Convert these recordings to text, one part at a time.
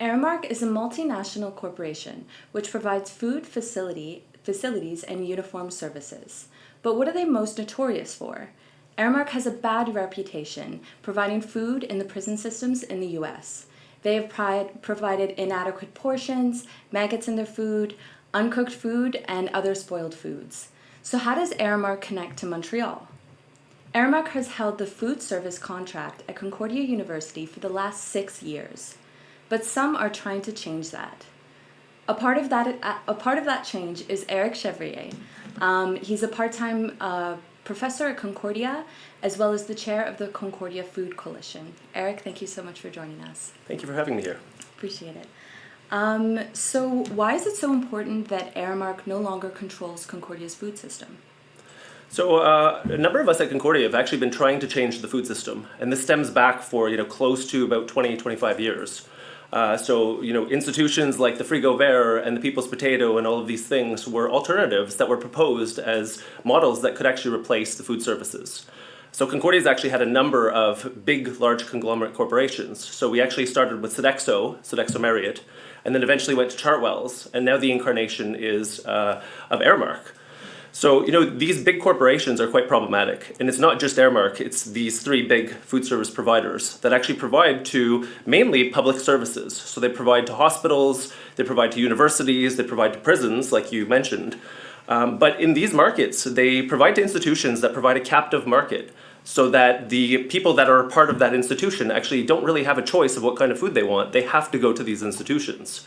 Aramark is a multinational corporation which provides food facilities and uniform services. But what are they most notorious for? Aramark has a bad reputation providing food in the prison systems in the U.S. They have provided inadequate portions, maggots in their food, uncooked food, and other spoiled foods. So how does Aramark connect to Montreal? Aramark has held the food service contract at Concordia University for the last 6 years, but some are trying to change that. A part of that change is Eric Chevrier. He's a part-time professor at Concordia, as well as the chair of the Concordia Food Coalition. Eric, thank you so much for joining us. Thank you for having me here. Appreciate it. So why is it so important that Aramark no longer controls Concordia's food system? So a number of us at Concordia have actually been trying to change the food system, and this stems back for close to about 25 years. Institutions like the Frigo Vert and the People's Potato and all of these things were alternatives that were proposed as models that could actually replace the food services. So Concordia's actually had a number of big, large conglomerate corporations. So we actually started with Sodexo Marriott, and then eventually went to Chartwells, and now the incarnation is of Aramark. So, these big corporations are quite problematic. And it's not just Aramark, it's these three big food service providers that actually provide to mainly public services. So they provide to hospitals, they provide to universities, they provide to prisons, like you mentioned. But in these markets, they provide to institutions that provide a captive market so that the people that are a part of that institution actually don't really have a choice of what kind of food they want. They have to go to these institutions.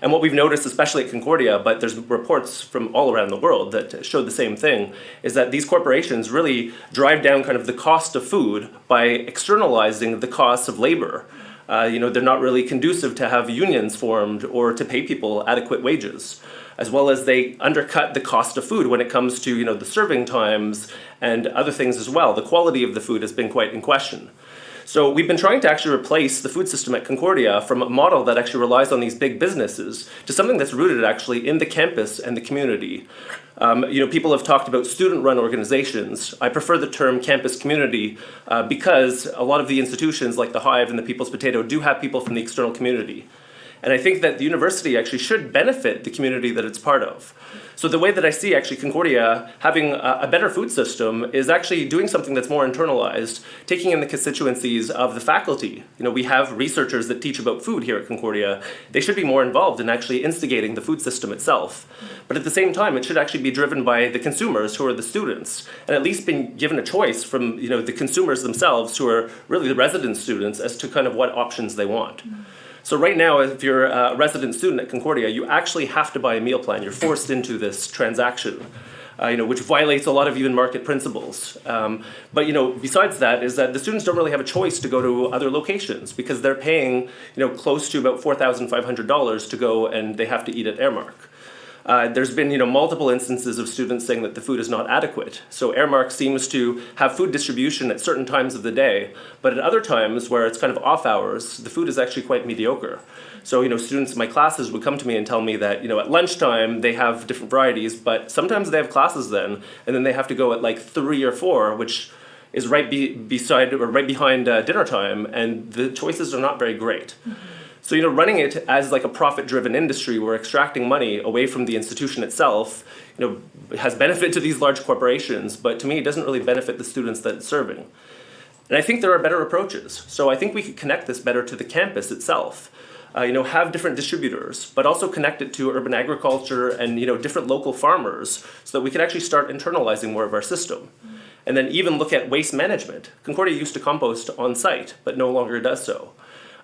And what we've noticed, especially at Concordia, but there's reports from all around the world that show the same thing, is that these corporations really drive down kind of the cost of food by externalizing the costs of labor. They're not really conducive to have unions formed or to pay people adequate wages, as well as they undercut the cost of food when it comes to the serving times and other things as well. The quality of the food has been quite in question. So we've been trying to actually replace the food system at Concordia from a model that actually relies on these big businesses to something that's rooted actually in the campus and the community. People have talked about student-run organizations. I prefer the term campus community because a lot of the institutions like the Hive and the People's Potato do have people from the external community. And I think that the university actually should benefit the community that it's part of. So the way that I see actually Concordia having a better food system is actually doing something that's more internalized, taking in the constituencies of the faculty. We have researchers that teach about food here at Concordia. They should be more involved in actually instigating the food system itself. But at the same time, it should actually be driven by the consumers, who are the students, and at least been given a choice from the consumers themselves, who are really the resident students, as to kind of what options they want. So right now, if you're a resident student at Concordia, you actually have to buy a meal plan. You're forced into this transaction, which violates a lot of even market principles. But besides that, is that the students don't really have a choice to go to other locations because they're paying close to about $4,500 to go, and they have to eat at Aramark. There's been multiple instances of students saying that the food is not adequate. So Aramark seems to have food distribution at certain times of the day, but at other times where it's kind of off hours, the food is actually quite mediocre. So students in my classes would come to me and tell me that at lunchtime they have different varieties, but sometimes they have classes then, and then they have to go at like 3 or 4, which is right behind dinner time, and the choices are not very great. So, running it as like a profit-driven industry, we're extracting money away from the institution itself, has benefit to these large corporations, but to me, it doesn't really benefit the students that it's serving. And I think there are better approaches. So I think we could connect this better to the campus itself. Have different distributors, but also connect it to urban agriculture and, different local farmers so that we could actually start internalizing more of our system. And then even look at waste management. Concordia used to compost on site, but no longer does so.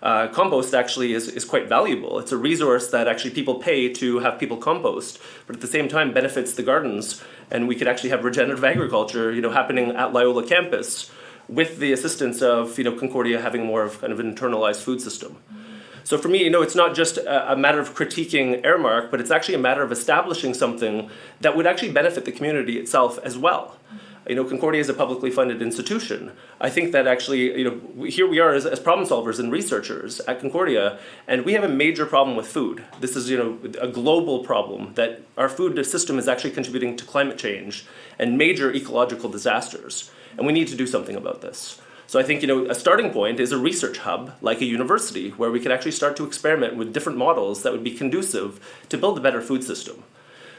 Compost actually is quite valuable. It's a resource that actually people pay to have people compost, but at the same time benefits the gardens, and we could actually have regenerative agriculture, happening at Loyola campus with the assistance of, Concordia having more of kind of an internalized food system. So for me, it's not just a matter of critiquing Aramark, but it's actually a matter of establishing something that would actually benefit the community itself as well. Concordia is a publicly funded institution. I think that actually, here we are as problem solvers and researchers at Concordia, and we have a major problem with food. This is, a global problem that our food system is actually contributing to climate change and major ecological disasters, and we need to do something about this. So I think, a starting point is a research hub, like a university, where we could actually start to experiment with different models that would be conducive to build a better food system.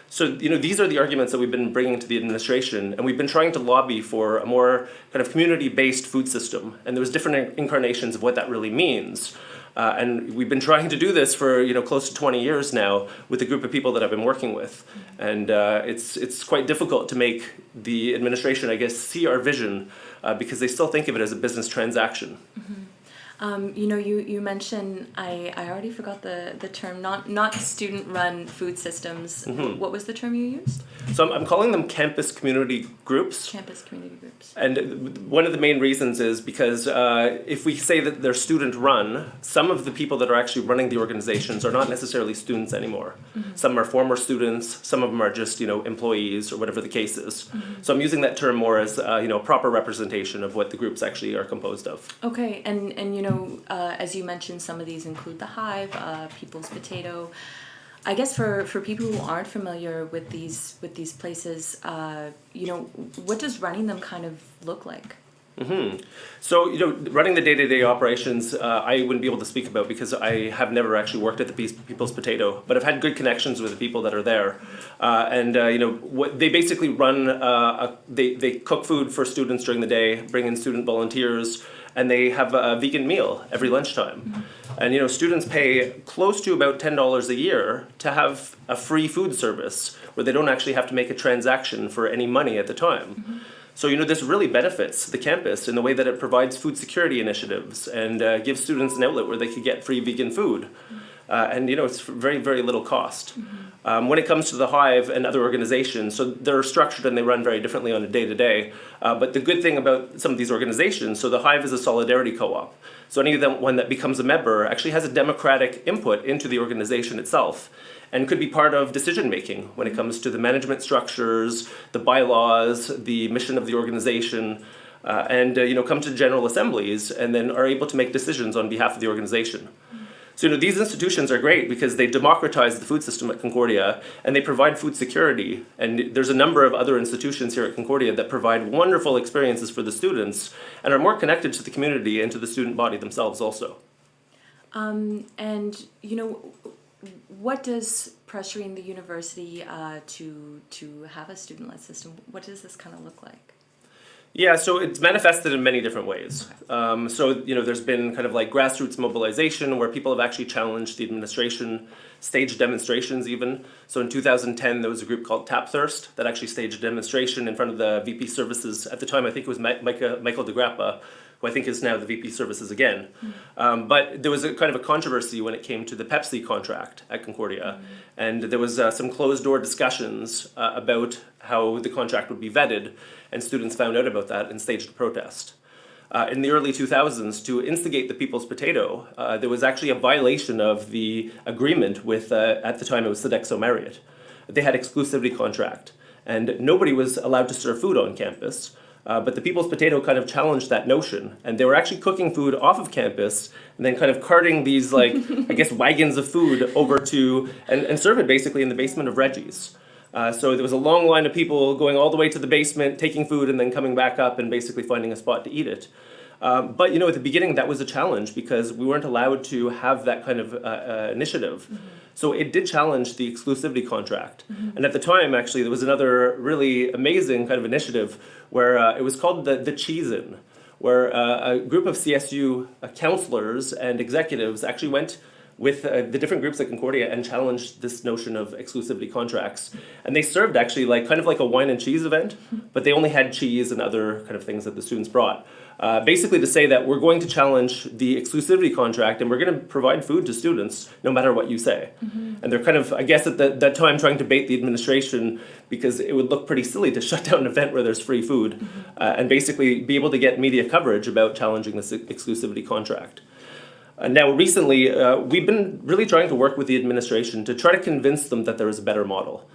So, these are the arguments that we've been bringing to the administration, and we've been trying to lobby for a more kind of community-based food system. And there's different incarnations of what that really means. And we've been trying to do this for close to 20 years now with a group of people that I've been working with. And it's quite difficult to make the administration, I guess, see our vision because they still think of it as a business transaction. You mentioned, I already forgot the term, not student-run food systems. What was the term you used? So I'm calling them campus community groups. Campus community groups. And one of the main reasons is because if we say that they're student-run, some of the people that are actually running the organizations are not necessarily students anymore. Some are former students, some of them are just employees or whatever the case is. So I'm using that term more as proper representation of what the groups actually are composed of. Okay, and as you mentioned, some of these include the Hive, People's Potato. I guess for people who aren't familiar with these places, what does running them kind of look like? So, running the day-to-day operations, I wouldn't be able to speak about because I have never actually worked at the People's Potato, but I've had good connections with the people that are there. What they basically run, they cook food for students during the day, bring in student volunteers, and they have a vegan meal every lunchtime. And students pay close to about $10 a year to have a free food service where they don't actually have to make a transaction for any money at the time. So, this really benefits the campus in the way that it provides food security initiatives and gives students an outlet where they could get free vegan food. And it's very, very little cost. When it comes to the Hive and other organizations, so they're structured and they run very differently on a day-to-day. But the good thing about some of these organizations, so the Hive is a solidarity co-op. So anyone that becomes a member actually has a democratic input into the organization itself and could be part of decision-making when it comes to the management structures, the bylaws, the mission of the organization, and come to general assemblies and then are able to make decisions on behalf of the organization. So these institutions are great because they democratize the food system at Concordia and they provide food security. And there's a number of other institutions here at Concordia that provide wonderful experiences for the students and are more connected to the community and to the student body themselves also. What does pressuring the university to have a student-led system, what does this kind of look like? Yeah, so it's manifested in many different ways. There's been kind of like grassroots mobilization where people have actually challenged the administration, staged demonstrations even. So in 2010, there was a group called Tap Thirst that actually staged a demonstration in front of the VP Services. At the time, I think it was Michael DeGrappa, who I think is now the VP Services again. But there was a kind of a controversy when it came to the Pepsi contract at Concordia. And there was some closed-door discussions about how the contract would be vetted, and students found out about that and staged a protest. In the early 2000s, to instigate the People's Potato, there was actually a violation of the agreement with, at the time it was Sodexo Marriott. They had exclusivity contract, and nobody was allowed to serve food on campus. But the People's Potato kind of challenged that notion, and they were actually cooking food off of campus and then kind of carting these, wagons of food over to, and serve it basically in the basement of Reggie's. So there was a long line of people going all the way to the basement, taking food, and then coming back up and basically finding a spot to eat it. But at the beginning, that was a challenge because we weren't allowed to have that kind of initiative. So it did challenge the exclusivity contract. And at the time, actually, there was another really amazing kind of initiative where it was called the Cheese-In, where a group of CSU counselors and executives actually went with the different groups at Concordia and challenged this notion of exclusivity contracts. And they served actually kind of like a wine and cheese event, but they only had cheese and other kind of things that the students brought. Basically to say that we're going to challenge the exclusivity contract and we're going to provide food to students no matter what you say. And they're kind of, I guess at that time, trying to bait the administration because it would look pretty silly to shut down an event where there's free food and basically be able to get media coverage about challenging this exclusivity contract. Now, recently, we've been really trying to work with the administration to try to convince them that there is a better model.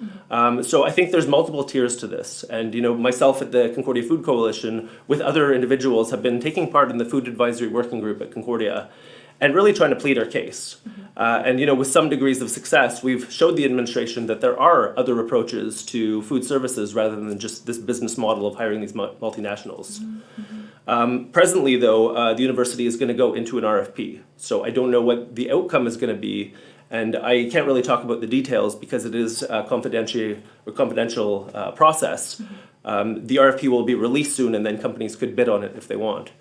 So I think there's multiple tiers to this. And, myself at the Concordia Food Coalition with other individuals have been taking part in the Food Advisory Working Group at Concordia and really trying to plead our case. And, with some degrees of success, we've showed the administration that there are other approaches to food services rather than just this business model of hiring these multinationals. Presently, though, the university is going to go into an RFP. So I don't know what the outcome is going to be, and I can't really talk about the details because it is a confidential process. The RFP will be released soon, and then companies could bid on it if they want.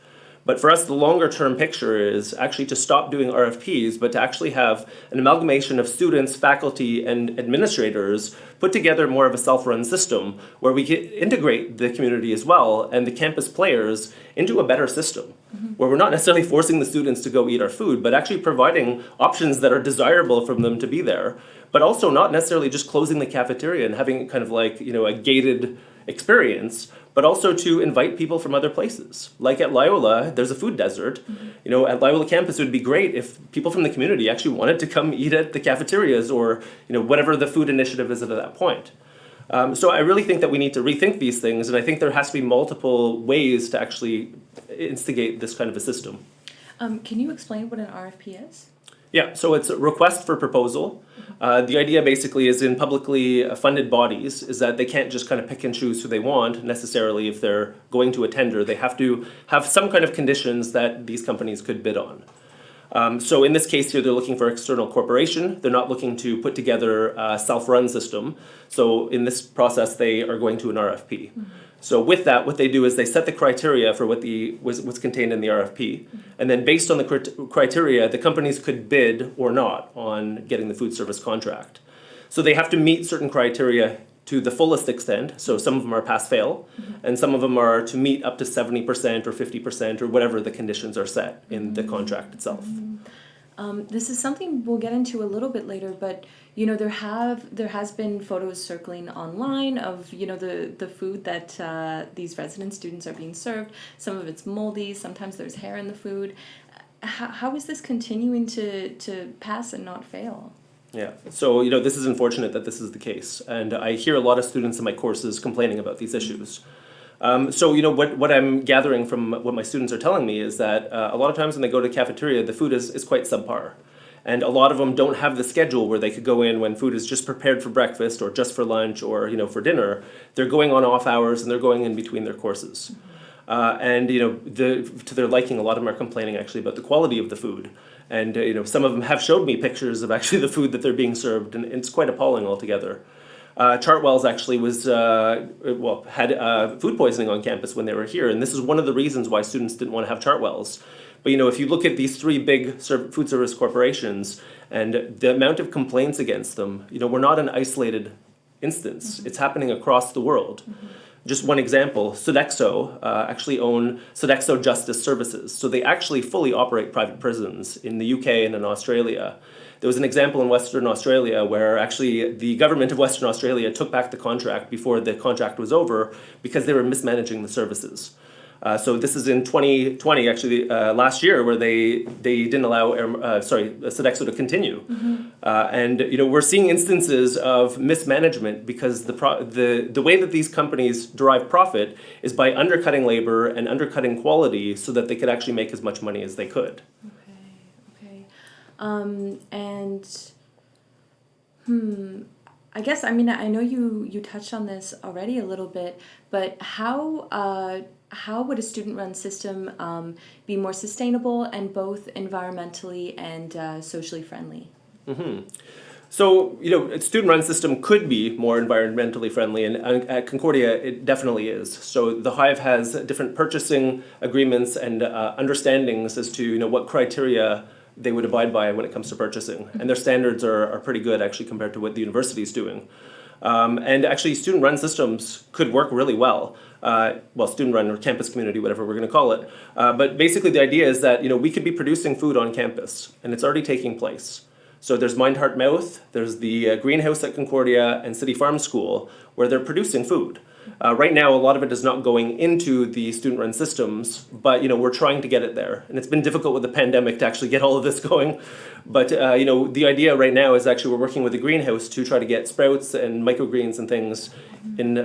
But for us, the longer term picture is actually to stop doing RFPs, but to actually have an amalgamation of students, faculty, and administrators put together more of a self-run system where we can integrate the community as well and the campus players into a better system, where we're not necessarily forcing the students to go eat our food, but actually providing options that are desirable for them to be there, but also not necessarily just closing the cafeteria and having kind of like, a gated experience, but also to invite people from other places. Like at Loyola, there's a food desert. At Loyola campus, it would be great if people from the community actually wanted to come eat at the cafeterias or, whatever the food initiative is at that point. So I really think that we need to rethink these things, and I think there has to be multiple ways to actually instigate this kind of a system. Can you explain what an RFP is? Yeah, so it's a request for proposal. The idea basically is in publicly funded bodies is that they can't just kind of pick and choose who they want necessarily if they're going to a tender. They have to have some kind of conditions that these companies could bid on. So in this case here, they're looking for external corporation. They're not looking to put together a self-run system. So in this process, they are going to an RFP. So with that, what they do is they set the criteria for what's contained in the RFP, and then based on the criteria, the companies could bid or not on getting the food service contract. So they have to meet certain criteria to the fullest extent. So some of them are pass-fail, and some of them are to meet up to 70% or 50% or whatever the conditions are set in the contract itself. This is something we'll get into a little bit later, but there has been photos circling online of the food that these resident students are being served. Some of it's moldy. Sometimes there's hair in the food. How is this continuing to pass and not fail? Yeah, so this is unfortunate that this is the case, and I hear a lot of students in my courses complaining about these issues. So what I'm gathering from what my students are telling me is that a lot of times when they go to the cafeteria, the food is quite subpar. And a lot of them don't have the schedule where they could go in when food is just prepared for breakfast or just for lunch or for dinner. They're going on off hours and they're going in between their courses. And to their liking, a lot of them are complaining actually about the quality of the food. And some of them have showed me pictures of actually the food that they're being served, and it's quite appalling altogether. Chartwell's actually had food poisoning on campus when they were here, and this is one of the reasons why students didn't want to have Chartwell's. But if you look at these three big food service corporations and the amount of complaints against them, we're not an isolated instance. It's happening across the world. Just one example, Sodexo actually own Sodexo Justice Services. So they actually fully operate private prisons in the UK and in Australia. There was an example in Western Australia where actually the government of Western Australia took back the contract before the contract was over because they were mismanaging the services. So this is in 2020, actually last year, where they didn't allow Sodexo to continue, and we're seeing instances of mismanagement because the way that these companies derive profit is by undercutting labor and undercutting quality so that they could actually make as much money as they could. Okay. I guess I know you touched on this already a little bit, but how would a student-run system be more sustainable and both environmentally and socially friendly? So, a student-run system could be more environmentally friendly, and at Concordia, it definitely is. So the Hive has different purchasing agreements and understandings as to, what criteria they would abide by when it comes to purchasing. And their standards are pretty good, actually, compared to what the university is doing. And actually, student-run systems could work really well. Student-run or campus community, whatever we're going to call it. But basically, the idea is that we could be producing food on campus, and it's already taking place. So there's Mind, Heart, Mouth, there's the greenhouse at Concordia and City Farm School, where they're producing food. Right now, a lot of it is not going into the student-run systems, but we're trying to get it there. And it's been difficult with the pandemic to actually get all of this going. But the idea right now is actually we're working with the greenhouse to try to get sprouts and microgreens and things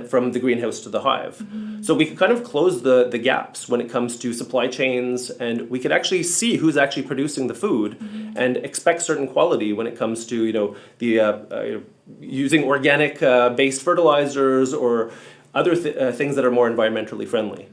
from the greenhouse to the Hive. So we could kind of close the gaps when it comes to supply chains, and we could actually see who's actually producing the food and expect certain quality when it comes to using organic based fertilizers or other things that are more environmentally friendly.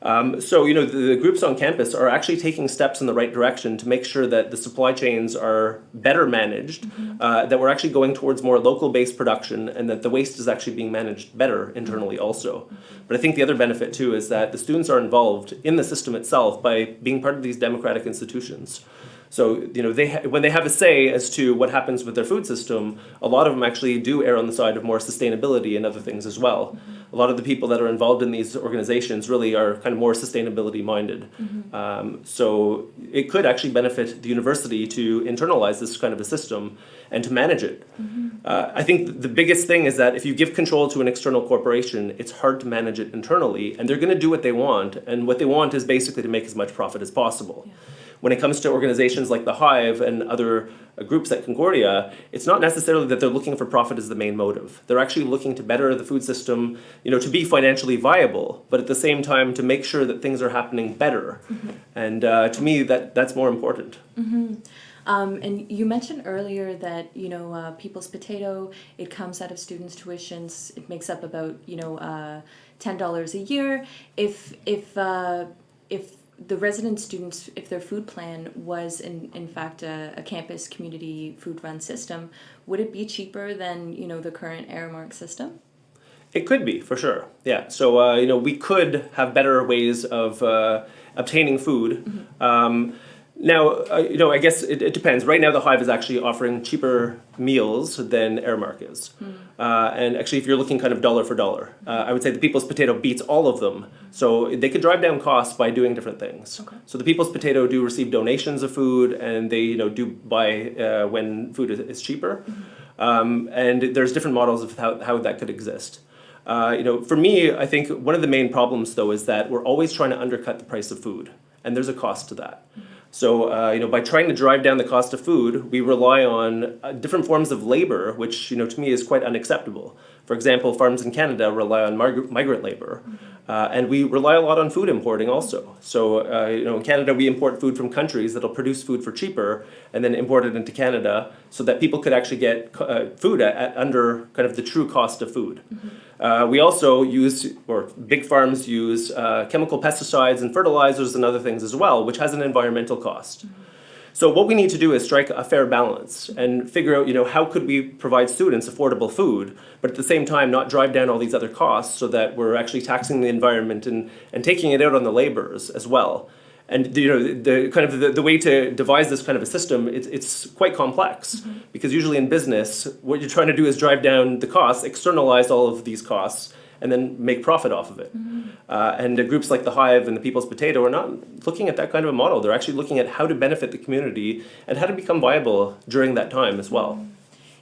So, the groups on campus are actually taking steps in the right direction to make sure that the supply chains are better managed, that we're actually going towards more local-based production, and that the waste is actually being managed better internally also. But I think the other benefit, too, is that the students are involved in the system itself by being part of these democratic institutions. So, when they have a say as to what happens with their food system, a lot of them actually do err on the side of more sustainability and other things as well. A lot of the people that are involved in these organizations really are kind of more sustainability minded. So it could actually benefit the university to internalize this kind of a system and to manage it. I think the biggest thing is that if you give control to an external corporation, it's hard to manage it internally, and they're going to do what they want, and what they want is basically to make as much profit as possible. Yeah. When it comes to organizations like the Hive and other groups at Concordia, it's not necessarily that they're looking for profit as the main motive. They're actually looking to better the food system, to be financially viable, but at the same time to make sure that things are happening better. And to me, that's more important. And you mentioned earlier that People's Potato, it comes out of students' tuitions. It makes up about $10 a year. If the resident students, if their food plan was in fact a campus community food run system, would it be cheaper than the current Aramark system? It could be, for sure. Yeah. So we could have better ways of obtaining food. Now, I guess it depends. Right now, the Hive is actually offering cheaper meals than Aramark is. And actually, if you're looking kind of dollar for dollar, I would say the People's Potato beats all of them. So they could drive down costs by doing different things. Okay. So the People's Potato do receive donations of food, and they do buy when food is cheaper. And there's different models of how that could exist. For me, I think one of the main problems, though, is that we're always trying to undercut the price of food, and there's a cost to that. So, by trying to drive down the cost of food, we rely on different forms of labor, which, to me is quite unacceptable. For example, farms in Canada rely on migrant labor, and we rely a lot on food importing also. So, in Canada, we import food from countries that'll produce food for cheaper and then import it into Canada so that people could actually get food at under kind of the true cost of food. We also big farms use chemical pesticides and fertilizers and other things as well, which has an environmental cost. So what we need to do is strike a fair balance and figure out, how could we provide students affordable food, but at the same time not drive down all these other costs so that we're actually taxing the environment and taking it out on the laborers as well. And the way to devise this kind of a system, it's quite complex, because usually in business, what you're trying to do is drive down the costs, externalize all of these costs, and then make profit off of it. And groups like the Hive and the People's Potato are not looking at that kind of a model. They're actually looking at how to benefit the community and how to become viable during that time as well.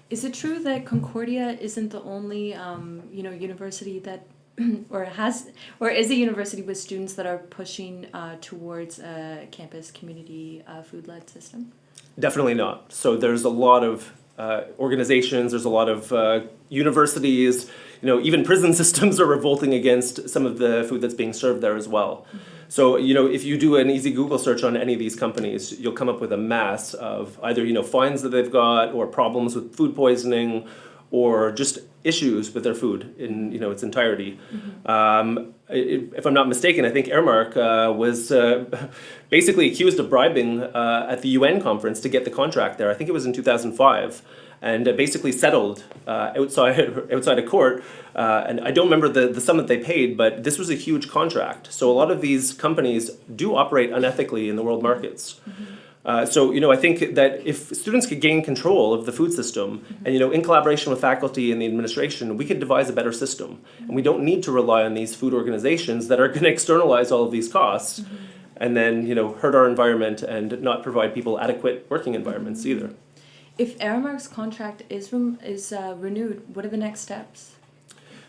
Is it true that Concordia isn't the only university that or is a university with students that are pushing towards a campus community food-led system? Definitely not. So there's a lot of organizations, there's a lot of universities, even prison systems are revolting against some of the food that's being served there as well. So, if you do an easy Google search on any of these companies, you'll come up with a mass of either, fines that they've got, or problems with food poisoning, or just issues with their food in its entirety. If I'm not mistaken, I think Aramark was basically accused of bribing at the UN conference to get the contract there. I think it was in 2005, and basically settled outside of court. And I don't remember the sum that they paid, but this was a huge contract. So a lot of these companies do operate unethically in the world markets. So, I think that if students could gain control of the food system and, in collaboration with faculty and the administration, we could devise a better system. And we don't need to rely on these food organizations that are going to externalize all of these costs and then, hurt our environment and not provide people adequate working environments either. If Aramark's contract is renewed, what are the next steps?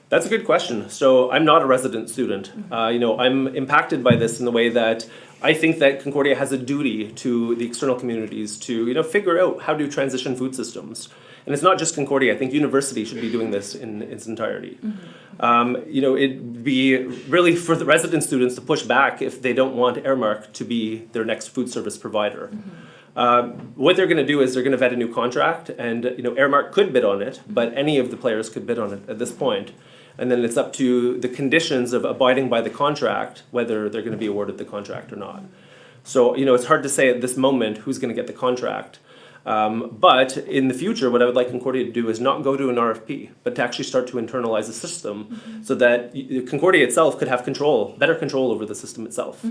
That's a good question. So I'm not a resident student. I'm impacted by this in the way that I think that Concordia has a duty to the external communities to, figure out how to transition food systems. And it's not just Concordia. I think university should be doing this in its entirety. It'd be really for the resident students to push back if they don't want Aramark to be their next food service provider. What they're going to do is they're going to vet a new contract, and Aramark could bid on it, but any of the players could bid on it at this point. And then it's up to the conditions of abiding by the contract, whether they're going to be awarded the contract or not. So, it's hard to say at this moment who's going to get the contract. But in the future, what I would like Concordia to do is not go to an RFP, but to actually start to internalize the system so that Concordia itself could have better control over the system itself.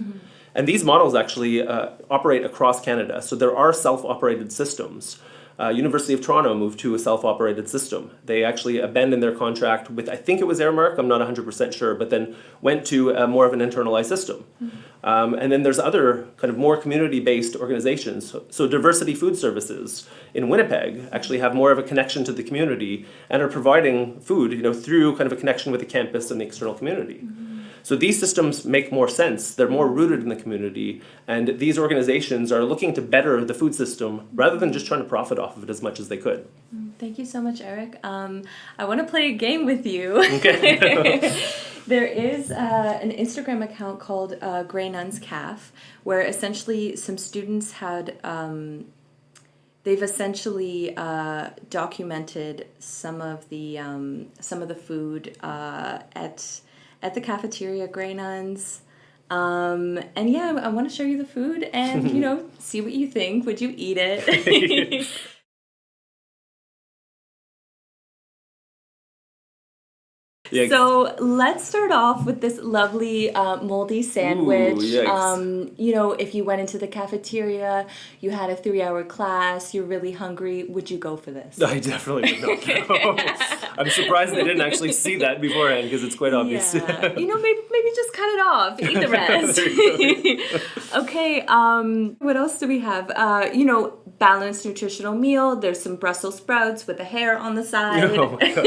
And these models actually operate across Canada. So there are self-operated systems. University of Toronto moved to a self-operated system. They actually abandoned their contract with, I think it was Aramark, I'm not 100% sure, but then went to more of an internalized system. And then there's other kind of more community-based organizations. So Diversity Food Services in Winnipeg actually have more of a connection to the community and are providing food, through kind of a connection with the campus and the external community. So these systems make more sense. They're more rooted in the community, and these organizations are looking to better the food system rather than just trying to profit off of it as much as they could. Thank you so much, Eric. I want to play a game with you. Okay. There is an Instagram account called Grey Nuns Caf, where essentially some students had they've essentially documented some of the food at the cafeteria at Grey Nuns. And yeah, I want to show you the food and, see what you think. Would you eat it? Yeah. So let's start off with this lovely moldy sandwich. Ooh, If you went into the cafeteria, you had a 3-hour class, you're really hungry, would you go for this? I definitely would not go. I'm surprised they didn't actually see that beforehand because it's quite obvious. Yeah. Maybe just cut it off, eat the rest. Okay, what else do we have? Balanced nutritional meal. There's some Brussels sprouts with the hair on the side. Oh my God.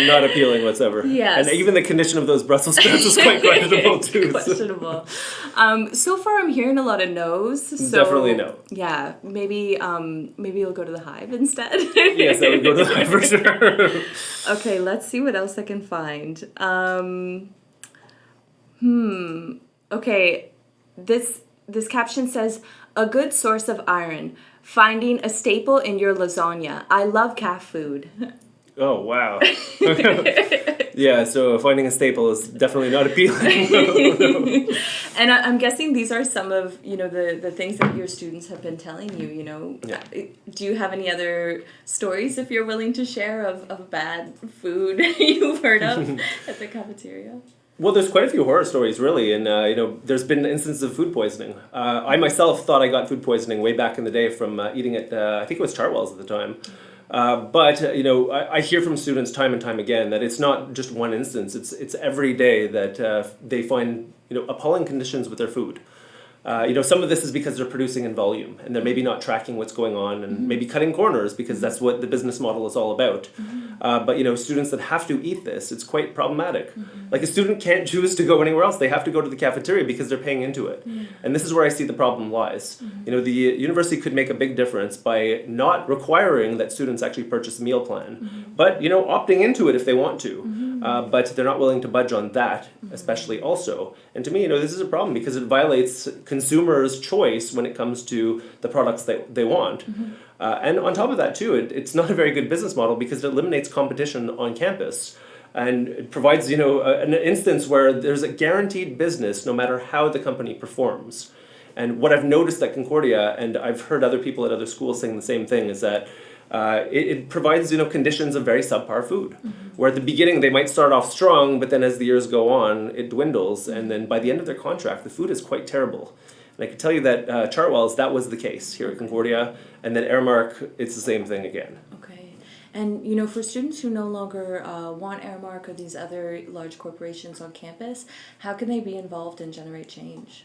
Not appealing whatsoever. Yes. And even the condition of those Brussels sprouts is quite questionable too. Questionable. So far I'm hearing a lot of no's. So Definitely no. Yeah, maybe you'll go to the Hive instead. Yes, I would go to the Hive for sure. Okay, let's see what else I can find. Okay, this caption says, a good source of iron, finding a staple in your lasagna. I love calf food. Oh, wow. Yeah, so finding a staple is definitely not appealing. And I'm guessing these are some of, the things that your students have been telling you, Yeah. Do you have any other stories, if you're willing to share, of bad food you've heard of at the cafeteria? Well, there's quite a few horror stories, really, and there's been instances of food poisoning. I myself thought I got food poisoning way back in the day from eating at, I think it was Chartwell's at the time. But I hear from students time and time again that it's not just one instance. It's every day that they find appalling conditions with their food. Some of this is because they're producing in volume and they're maybe not tracking what's going on and maybe cutting corners because that's what the business model is all about. But students that have to eat this, it's quite problematic. Like a student can't choose to go anywhere else. They have to go to the cafeteria because they're paying into it. And this is where I see the problem lies. The university could make a big difference by not requiring that students actually purchase a meal plan, but opting into it if they want to. But they're not willing to budge on that, especially also. And to me, this is a problem because it violates consumers' choice when it comes to the products that they want. And on top of that, too, it's not a very good business model because it eliminates competition on campus. And it provides, an instance where there's a guaranteed business no matter how the company performs. And what I've noticed at Concordia, and I've heard other people at other schools saying the same thing, is that it provides conditions of very subpar food, where at the beginning they might start off strong, but then as the years go on, it dwindles, and then by the end of their contract, the food is quite terrible. And I can tell you that Chartwell's, that was the case here at Concordia, and then Aramark, it's the same thing again. Okay. And, for students who no longer want Aramark or these other large corporations on campus, how can they be involved and generate change?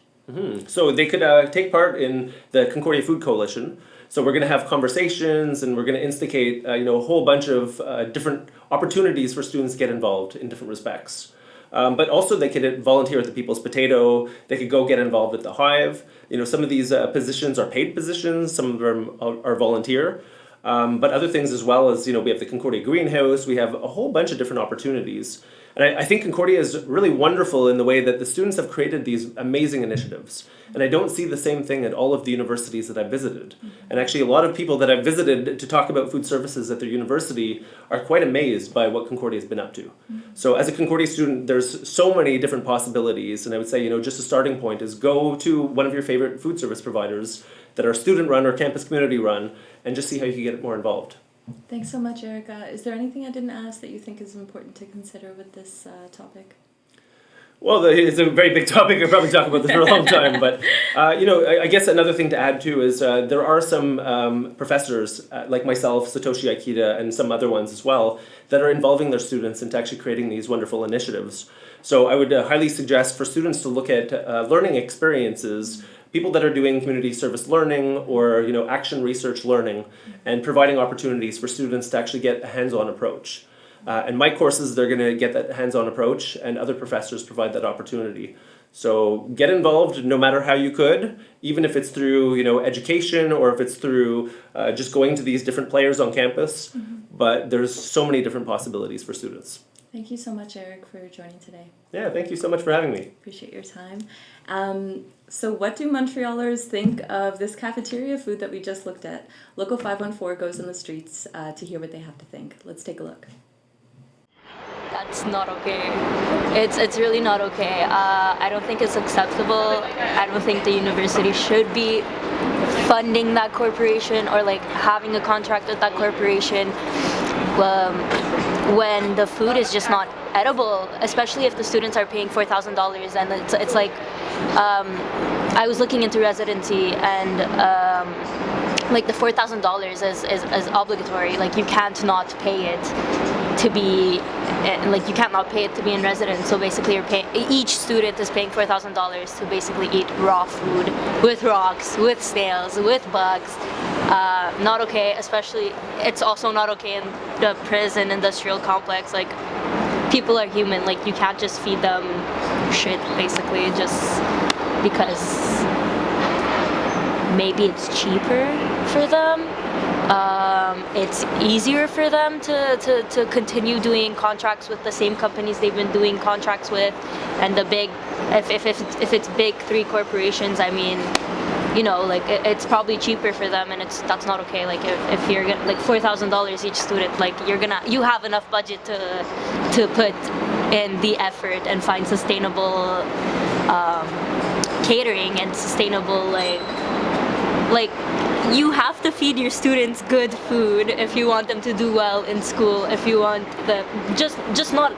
So they could take part in the Concordia Food Coalition. So we're going to have conversations and we're going to instigate a whole bunch of different opportunities for students to get involved in different respects. But also they could volunteer at the People's Potato. They could go get involved at the Hive. Some of these positions are paid positions. Some of them are volunteer. But other things as well as, we have the Concordia Greenhouse. We have a whole bunch of different opportunities. And I think Concordia is really wonderful in the way that the students have created these amazing initiatives. And I don't see the same thing at all of the universities that I've visited. And actually, a lot of people that I've visited to talk about food services at their university are quite amazed by what Concordia has been up to. So as a Concordia student, there's so many different possibilities. And I would say, just a starting point is go to one of your favorite food service providers that are student run or campus community run and just see how you can get more involved. Thanks so much, Erica. Is there anything I didn't ask that you think is important to consider with this topic? Well, it's a very big topic. I'll probably talk about this for a long time. But, I guess another thing to add, too, is there are some professors, like myself, Satoshi Aikida, and some other ones as well, that are involving their students into actually creating these wonderful initiatives. So I would highly suggest for students to look at learning experiences, people that are doing community service learning or action research learning, and providing opportunities for students to actually get a hands-on approach. And my courses, they're going to get that hands-on approach, and other professors provide that opportunity. So get involved no matter how you could, even if it's through education or if it's through just going to these different players on campus. But there's so many different possibilities for students. Thank you so much, Eric, for joining today. Yeah, thank you so much for having me. Appreciate your time. So what do Montrealers think of this cafeteria food that we just looked at? Local 514 goes on the streets to hear what they have to think. Let's take a look. That's not okay. It's really not okay. I don't think it's acceptable. I don't think the university should be funding that corporation or having a contract with that corporation when the food is just not edible, especially if the students are paying $4,000. And it's like, I was looking into residency and the $4,000 is obligatory. You can't not pay it to be you can't not pay it to be in residence. So basically each student is paying $4,000 to basically eat raw food with rocks, with snails, with bugs. Not okay, especially it's also not okay in the prison industrial complex. People are human, you can't just feed them shit basically just because maybe it's cheaper for them. It's easier for them to continue doing contracts with the same companies they've been doing contracts with, and the big, if it's big three corporations, I mean, it's probably cheaper for them, and that's not okay. If you're $4,000 each student, you have enough budget to put in the effort and find sustainable catering and sustainable you have to feed your students good food if you want them to do well in school, if you want them just not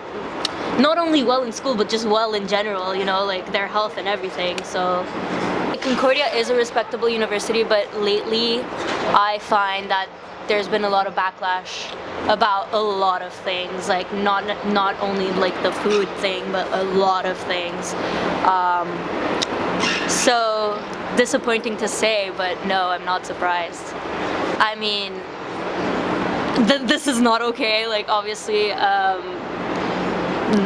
only well in school but just well in general, their health and everything. So Concordia is a respectable university, but lately I find that there's been a lot of backlash about a lot of things, not only the food thing but a lot of things. So disappointing to say, but no, I'm not surprised. I mean, this is not okay. Obviously,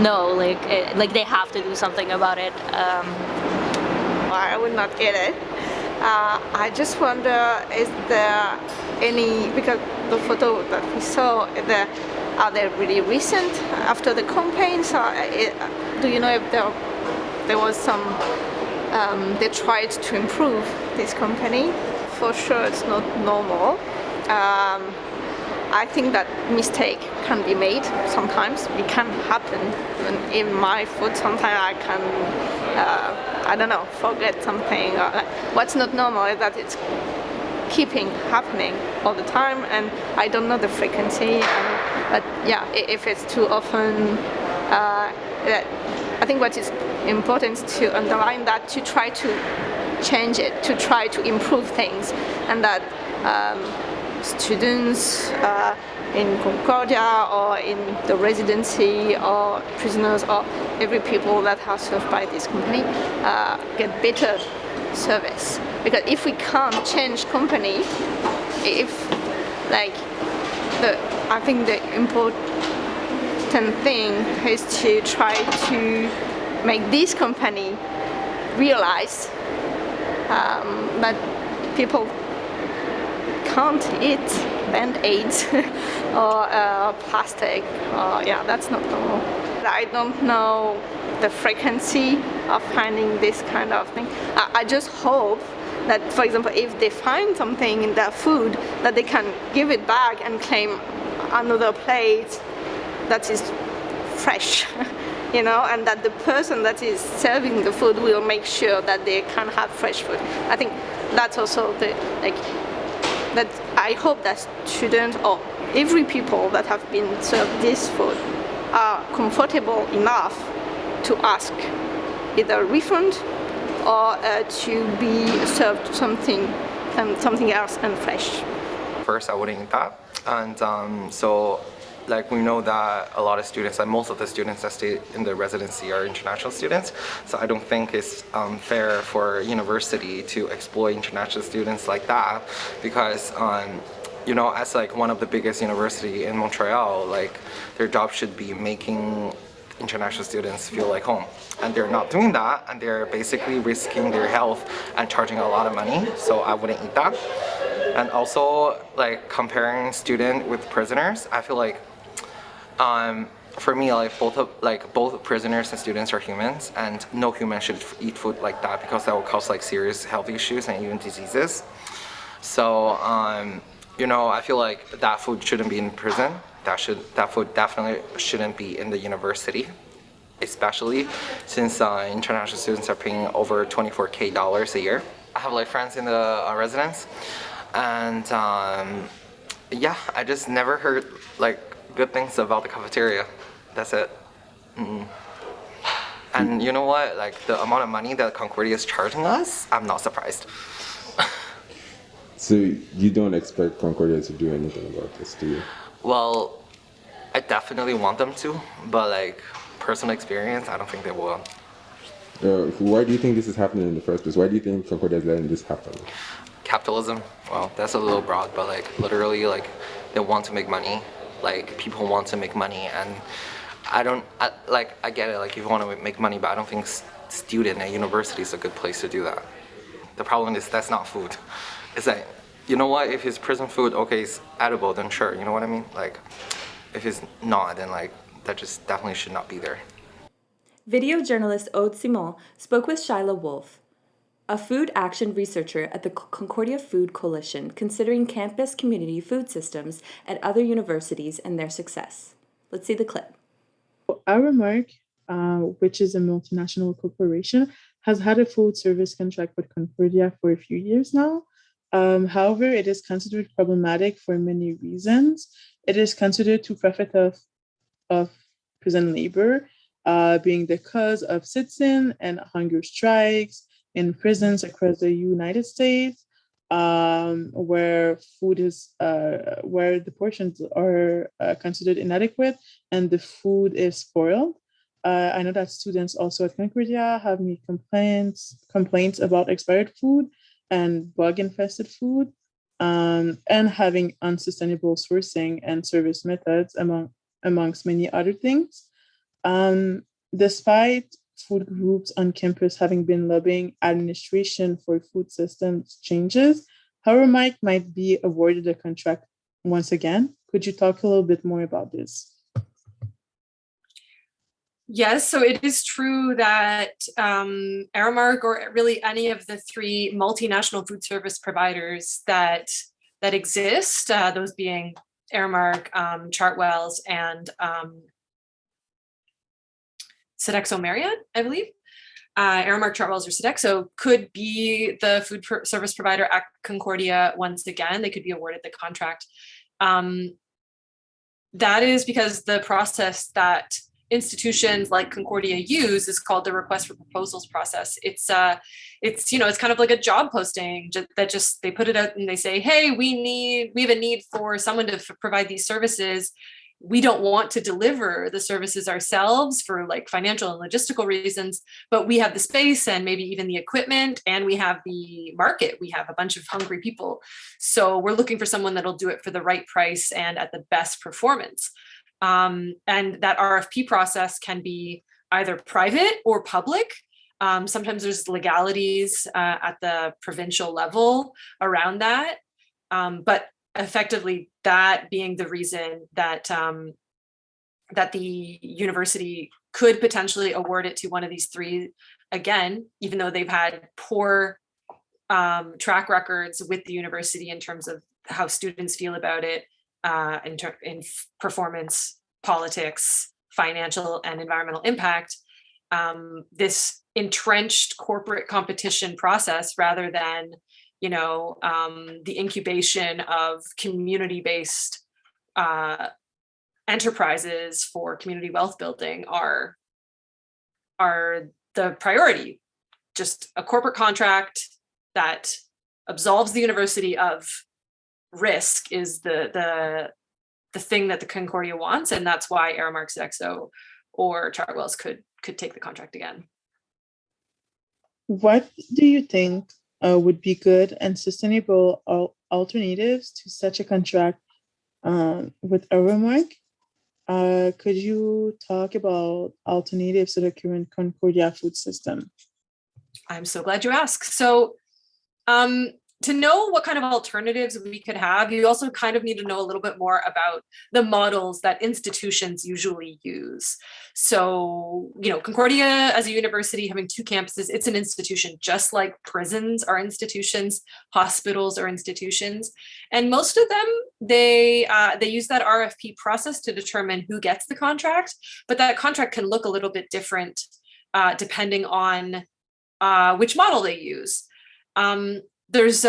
no. They have to do something about it. I would not get it. I just wonder, is there any, because the photo that we saw, are they really recent after the campaign? So do you know if there was some, they tried to improve this company? For sure it's not normal. I think that mistake can be made sometimes. It can happen. In my food, sometimes I can, I don't know, forget something. What's not normal is that it's keeping happening all the time, and I don't know the frequency. But yeah, if it's too often, I think what is important is to underline that, to try to change it, to try to improve things, and that students in Concordia or in the residency or prisoners or every people that are served by this company get better service. Because if we can't change company, I think the important thing is to try to make this company realize that people can't eat band-aids or plastic, or that's not normal. I don't know the frequency of finding this kind of thing. I just hope that, for example, if they find something in their food, that they can give it back and claim another plate that is fresh, and that the person that is serving the food will make sure that they can have fresh food. I think that's also that I hope that students or every people that have been served this food are comfortable enough to ask either a refund or to be served something else and fresh. First, I wouldn't eat that, and so we know that a lot of students, and most of the students that stay in the residency are international students, so I don't think it's fair for university to exploit international students like that, because as one of the biggest university in Montreal, their job should be making international students feel like home, and they're not doing that, and they're basically risking their health and charging a lot of money, so I wouldn't eat that. And also, comparing student with prisoners, I feel for me, both prisoners and students are humans, and no human should eat food like that, because that will cause serious health issues and even diseases. So I feel like that food shouldn't be in prison. That food definitely shouldn't be in the university, especially since international students are paying over $24,000 a year. I have friends in the residence, and I just never heard good things about the cafeteria. That's it. And you know what? The amount of money that Concordia is charging us, I'm not surprised. So you don't expect Concordia to do anything about this, do you? Well, I definitely want them to, but personal experience, I don't think they will. Why do you think this is happening in the first place? Why do you think Concordia is letting this happen? Capitalism. Well, that's a little broad, but literally, they want to make money. People want to make money, and I get it. If you want to make money, but I don't think student at university is a good place to do that. The problem is that's not food. It's you know what? If it's prison food, okay, it's edible, then sure. You know what I mean? If it's not, then that just definitely should not be there. Video journalist Aude Simon spoke with Shyla Wolf, a food action researcher at the Concordia Food Coalition, considering campus community food systems at other universities and their success. Let's see the clip. Aramark, which is a multinational corporation, has had a food service contract with Concordia for a few years now. However, it is considered problematic for many reasons. It is considered to profit of prison labor, being the cause of sit-in and hunger strikes in prisons across the United States, where where the portions are considered inadequate and the food is spoiled. I know that students also at Concordia have made complaints about expired food and bug-infested food, and having unsustainable sourcing and service methods amongst many other things. Despite food groups on campus having been lobbying administration for food systems changes, Aramark might be awarded a contract once again. Could you talk a little bit more about this? Yes, so it is true that Aramark, or really any of the three multinational food service providers that exist, those being Aramark, Chartwell's, and Sodexo Marriott, I believe. Aramark, Chartwell's, or Sodexo could be the food service provider at Concordia once again. They could be awarded the contract. That is because the process that institutions like Concordia use is called the request for proposals process. It's kind of like a job posting that they put it out and they say, hey, we have a need for someone to provide these services. We don't want to deliver the services ourselves for financial and logistical reasons, but we have the space and maybe even the equipment, and we have the market. We have a bunch of hungry people. So we're looking for someone that'll do it for the right price and at the best performance. And that RFP process can be either private or public. Sometimes there's legalities at the provincial level around that. But effectively, that being the reason that that the university could potentially award it to one of these three again, even though they've had poor track records with the university in terms of how students feel about it, in performance, politics, financial, and environmental impact. This entrenched corporate competition process, rather than the incubation of community-based enterprises for community wealth building, are the priority. Just a corporate contract that absolves the university of risk is the thing that the Concordia wants, and that's why Aramark, Sodexo, or Chartwells could take the contract again. What do you think would be good and sustainable alternatives to such a contract with Aramark? Could you talk about alternatives to the current Concordia food system? I'm so glad you asked. So to know what kind of alternatives we could have, you also kind of need to know a little bit more about the models that institutions usually use. So, Concordia as a university having two campuses, it's an institution, just like prisons are institutions, hospitals are institutions. And most of them, they use that RFP process to determine who gets the contract, but that contract can look a little bit different depending on which model they use. There's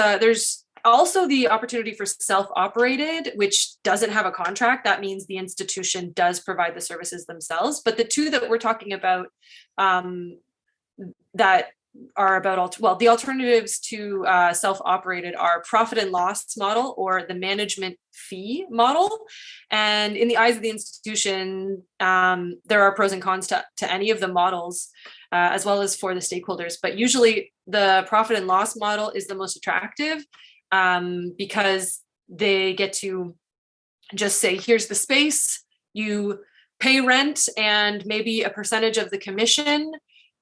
also the opportunity for self-operated, which doesn't have a contract. That means the institution does provide the services themselves. But the two that we're talking about that are about, the alternatives to self-operated are profit and loss model or the management fee model. And in the eyes of the institution, there are pros and cons to any of the models, as well as for the stakeholders. But usually the profit and loss model is the most attractive because they get to just say, here's the space, you pay rent and maybe a percentage of the commission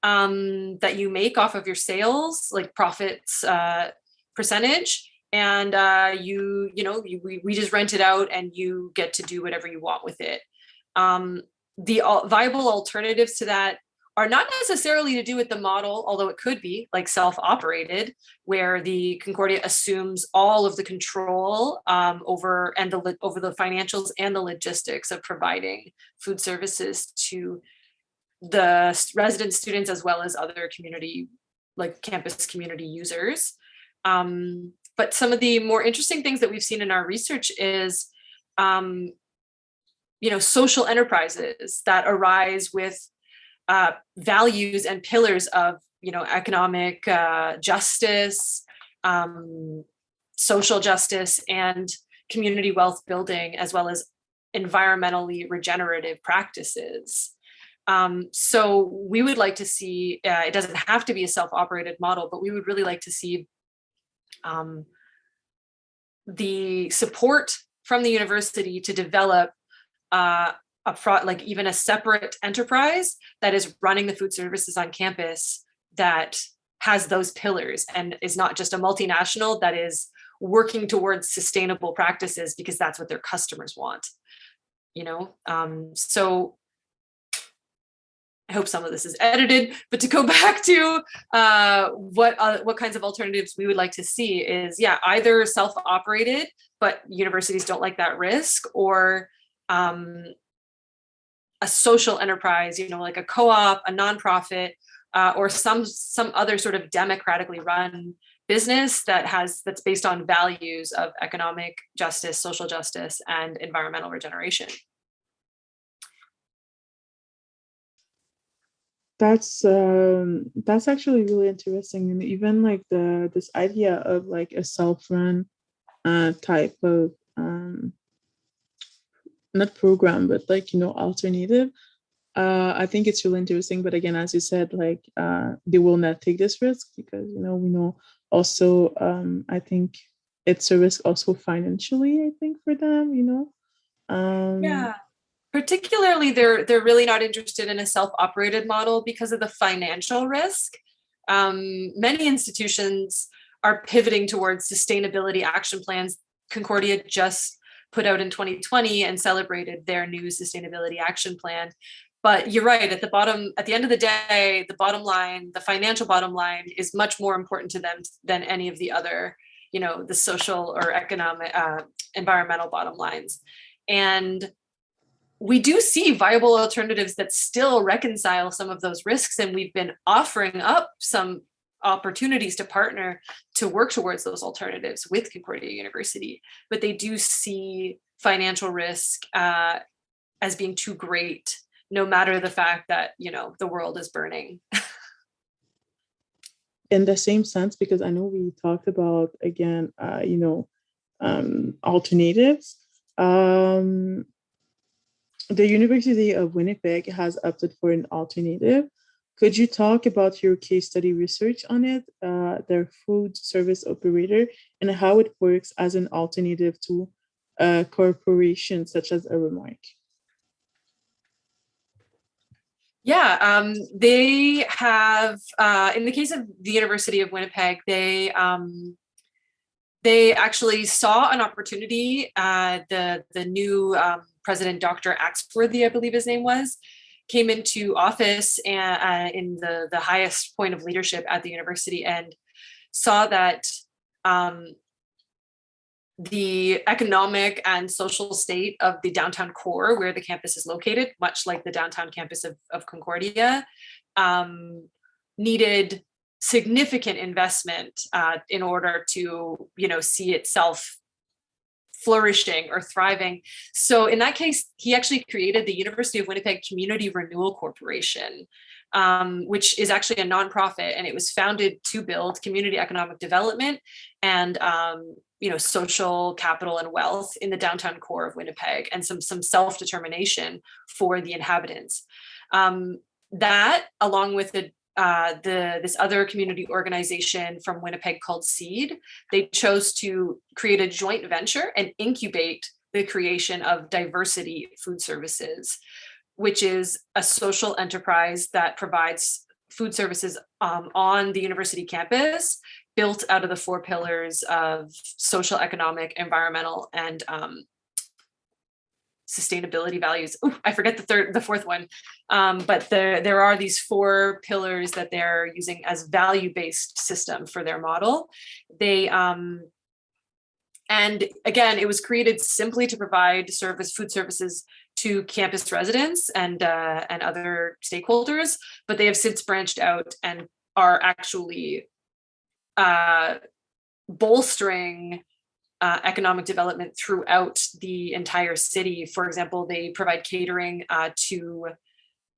that you make off of your sales, like profits percentage. And we just rent it out and you get to do whatever you want with it. The viable alternatives to that are not necessarily to do with the model, although it could be like self-operated, where the Concordia assumes all of the control over the financials and the logistics of providing food services to the resident students as well as other community, like campus community users. But some of the more interesting things that we've seen in our research is, social enterprises that arise with values and pillars of, economic justice, social justice, and community wealth building, as well as environmentally regenerative practices. So we would like to see, it doesn't have to be a self-operated model, but we would really like to see the support from the university to develop even a separate enterprise that is running the food services on campus that has those pillars and is not just a multinational that is working towards sustainable practices because that's what their customers want. So I hope some of this is edited, but to go back to what kinds of alternatives we would like to see is, either self-operated, but universities don't like that risk, or a social enterprise, like a co-op, a nonprofit, or some other sort of democratically run business that's based on values of economic justice, social justice, and environmental regeneration. That's actually really interesting, and even like this idea of like a self-run type of not program, but alternative. I think it's really interesting. But again, as you said, they will not take this risk because we know also I think it's a risk also financially. I think for them, Particularly, they're really not interested in a self-operated model because of the financial risk. Many institutions are pivoting towards sustainability action plans. Concordia just put out in 2020 and celebrated their new sustainability action plan. But you're right, at the end of the day, the bottom line, the financial bottom line is much more important to them than any of the other, the social or economic, environmental bottom lines. And we do see viable alternatives that still reconcile some of those risks. And we've been offering up some opportunities to partner to work towards those alternatives with Concordia University, but they do see financial risk as being too great, no matter the fact that, the world is burning. In the same sense, because I know we talked about, again, alternatives. The University of Winnipeg has opted for an alternative. Could you talk about your case study research on it, their food service operator, and how it works as an alternative to a corporation such as Aramark? Yeah, they have, in the case of the University of Winnipeg, they actually saw an opportunity. The new president, Dr. Axworthy, I believe his name was, came into office and in the highest point of leadership at the university, and saw that the economic and social state of the downtown core, where the campus is located, much like the downtown campus of Concordia, needed significant investment in order to, see itself flourishing or thriving. So in that case, he actually created the University of Winnipeg Community Renewal Corporation, which is actually a nonprofit, and it was founded to build community economic development and social capital and wealth in the downtown core of Winnipeg, and some self-determination for the inhabitants. That, along with this other community organization from Winnipeg called SEED, they chose to create a joint venture and incubate the creation of Diversity Food Services, which is a social enterprise that provides food services on the university campus, built out of the 4 pillars of social, economic, environmental, and sustainability values. Ooh, I forget the fourth one. But there are these 4 pillars that they're using as value-based system for their model. They and again, it was created simply to provide food services to campus residents and other stakeholders, but they have since branched out and are actually bolstering economic development throughout the entire city. For example, they provide catering to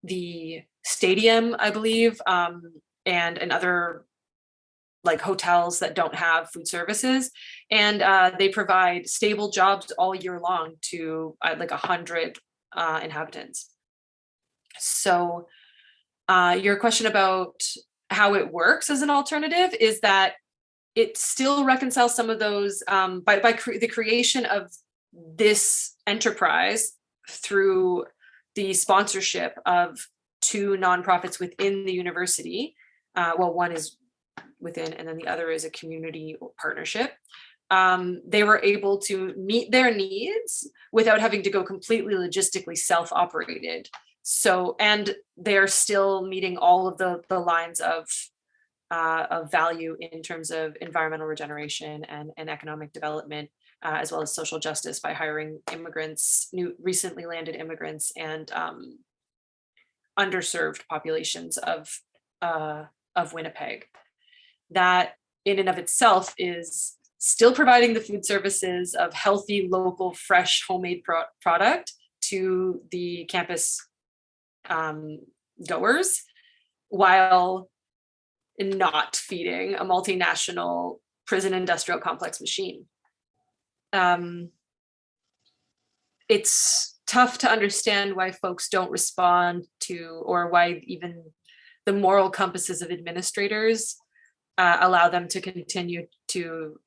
the stadium, I believe, and other like hotels that don't have food services. And they provide stable jobs all year long to like 100 inhabitants. So your question about how it works as an alternative is that it still reconciles some of those by the creation of this enterprise through the sponsorship of 2 nonprofits within the university. Well, one is within, and then the other is a community partnership. They were able to meet their needs without having to go completely logistically self-operated. So, and they're still meeting all of the lines of value in terms of environmental regeneration and economic development, as well as social justice by hiring immigrants, recently landed immigrants, and underserved populations of Winnipeg. That in and of itself is still providing the food services of healthy, local, fresh, homemade product to the campus goers, while not feeding a multinational prison industrial complex machine. It's tough to understand why folks don't respond to, or why even the moral compasses of administrators allow them to continue to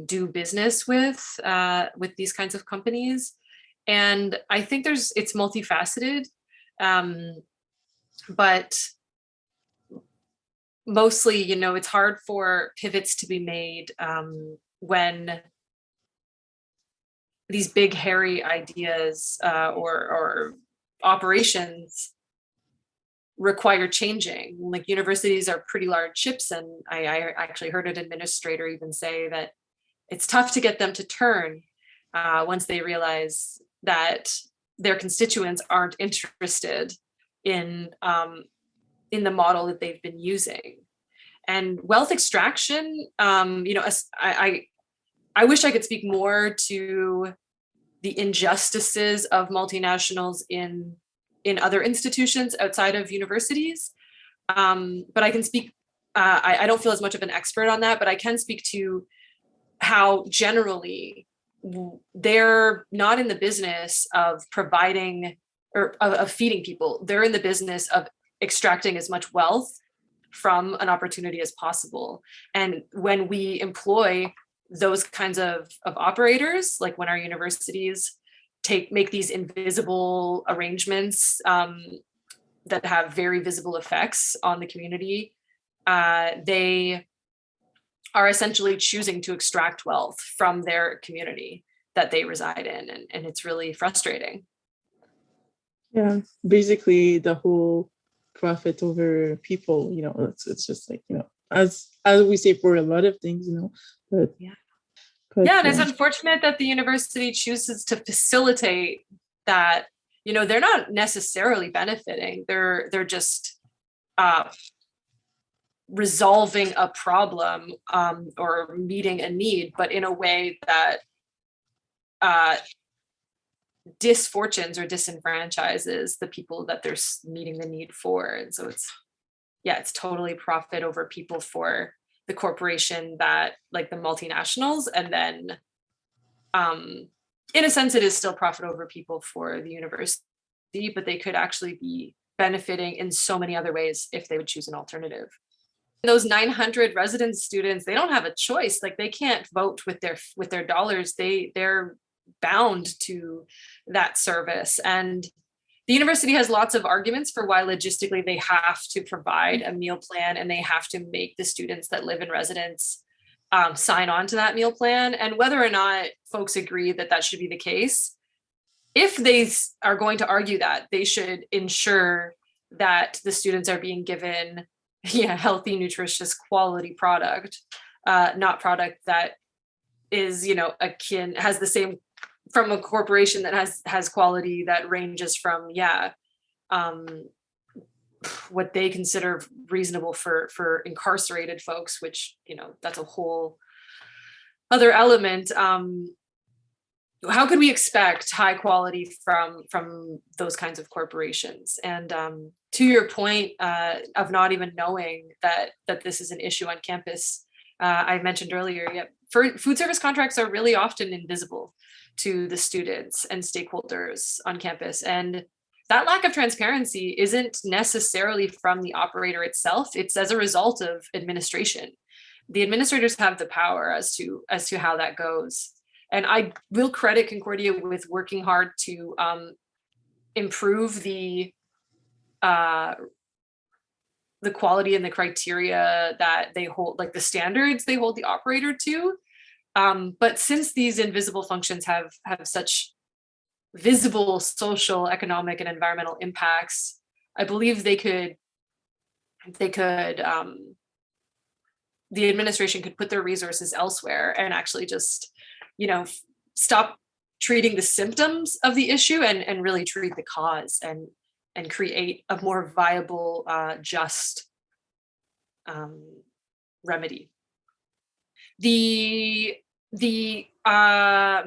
do business with these kinds of companies. And I think it's multifaceted, but mostly, it's hard for pivots to be made when these big hairy ideas or operations require changing. Like universities are pretty large ships, and I actually heard an administrator even say that it's tough to get them to turn once they realize that their constituents aren't interested in the model that they've been using. And wealth extraction, I wish I could speak more to the injustices of multinationals in other institutions outside of universities. But I can speak, I don't feel as much of an expert on that, but I can speak to how generally they're not in the business of providing or of feeding people. They're in the business of extracting as much wealth from an opportunity as possible. And when we employ those kinds of operators, like when our universities make these invisible arrangements that have very visible effects on the community, they are essentially choosing to extract wealth from their community that they reside in. And it's really frustrating. Yeah, basically the whole profit over people, it's just like, as we say for a lot of things, but yeah. But, yeah, and it's unfortunate that the university chooses to facilitate that. They're not necessarily benefiting. They're just resolving a problem or meeting a need, but in a way that disfortunes or disenfranchises the people that they're meeting the need for. And so it's totally profit over people for the corporation that, like the multinationals, and then in a sense it is still profit over people for the university, but they could actually be benefiting in so many other ways if they would choose an alternative. Those 900 resident students, they don't have a choice. Like, they can't vote with their dollars. They're bound to that service. And the university has lots of arguments for why logistically they have to provide a meal plan, and they have to make the students that live in residence sign on to that meal plan. And whether or not folks agree that that should be the case, if they are going to argue that, they should ensure that the students are being given healthy, nutritious, quality product, not product that is, has the same from a corporation that has quality that ranges from what they consider reasonable for incarcerated folks, which that's a whole other element. How could we expect high quality from those kinds of corporations? And to your point of not even knowing that this is an issue on campus, I mentioned earlier, food service contracts are really often invisible to the students and stakeholders on campus. And that lack of transparency isn't necessarily from the operator itself. It's as a result of administration. The administrators have the power as to how that goes. And I will credit Concordia with working hard to improve the quality and the criteria that they hold, like the standards they hold the operator to. But since these invisible functions have such visible social, economic, and environmental impacts, I believe the administration could put their resources elsewhere and actually just, stop treating the symptoms of the issue and really treat the cause and create a more viable, just remedy. The